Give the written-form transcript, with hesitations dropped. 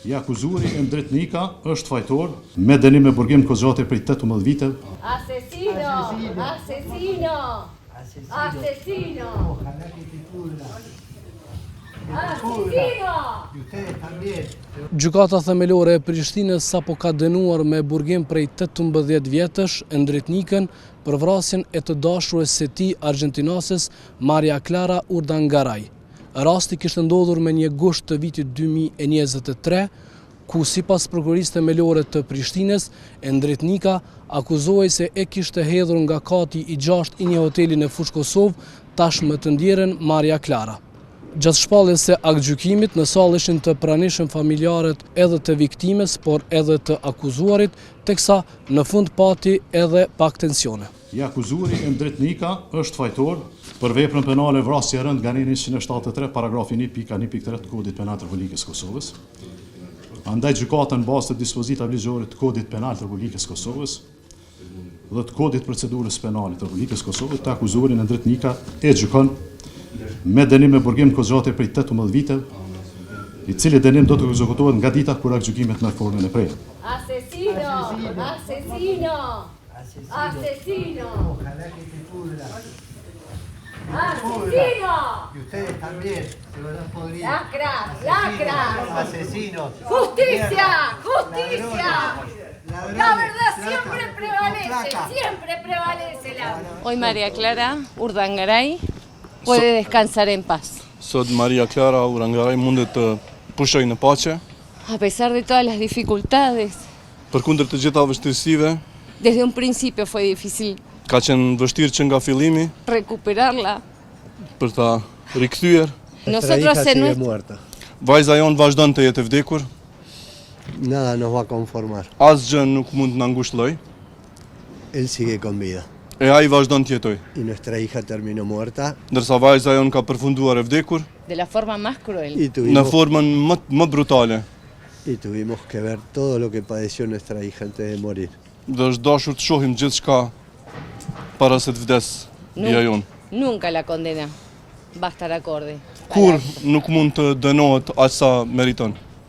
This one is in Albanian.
I akuzuari Endrit Nika është fajtor me dënim me burgim të kozgjate prej 18 viteve. Asesino! Asesino! Asesino! Gjykata themelore e Prishtinës sapo ka dënuar me burgim prej 18 vjetësh Endrit Nikën për vrasjen e të dashures së tij argjentinases Maria Clara Urdangaray. Rasti kishte ndodhur me 1 gusht të vitit 2023, ku sipas prokurisë themelore të Prishtinës, Endrit Nika akuzohej se e kishte hedhur nga kati i 6 i një hoteli në Fushë Kosovë tashmë të ndjerën Maria Clara. Gjatë shpalljes së aktgjykimit, në sallë ishin të pranishëm familjarët edhe të viktimes, por edhe të akuzuarit, teksa në fund pati edhe pak tensione. I akuzuari Endrit Nika është fajtor për veprën penale vrasje rënd nga 173 paragrafi 1.1.3 të Kodit Penal të Republikës Kosovës. Andaj gjykata në bazë të dispozitave ligjore të Kodit Penal të Republikës Kosovës dhe të Kodit Procedurës Penale të Republikës Kosovës, të akuzuarin Endrit Nika e gjykon me dënim me burgim të kozgjate prej 18 viteve, i cili dënim do të ekzekutohet nga dita kur aktgjykimet në formën e prerë. Asesino! Asesino! Asesino! Asesino! Y ustedes también, no podrían. Lacras, lacras. Asesinos. Justicia, justicia. Ladrones, La verdad plata, siempre prevalece la verdad. Hoy Maria Clara Urdangaray puede descansar en paz. Sot Maria Clara Urdangaray mundet të pushojë në paqe. A pesar de todas las dificultades, Përkundër të gjitha vështirësive, desde un principio fue difícil ka qenë vështirë që nga fillimi recuperarla. për ta rikthyer. Nosotros en nuestro... muerta. Vajza jonë vazhdon të jetë e vdekur, Nada nos va a conformar. asgjë nuk mund të na ngushëlloj, Él sigue con vida. e ai vazhdon të jetojë. Y nuestra hija terminó muerta Ndërsa vajza jonë ka përfunduar e vdekur de la forma más cruel. y në formën më brutale. tuvimos que ver todo lo que padeció nuestra hija antes de morir. Dhe është dashur të shohim gjithçka para se të vdes bia jonë. Nunca la condena. Va a estar acorde. Kur nuk mund të dënohet aq sa meriton.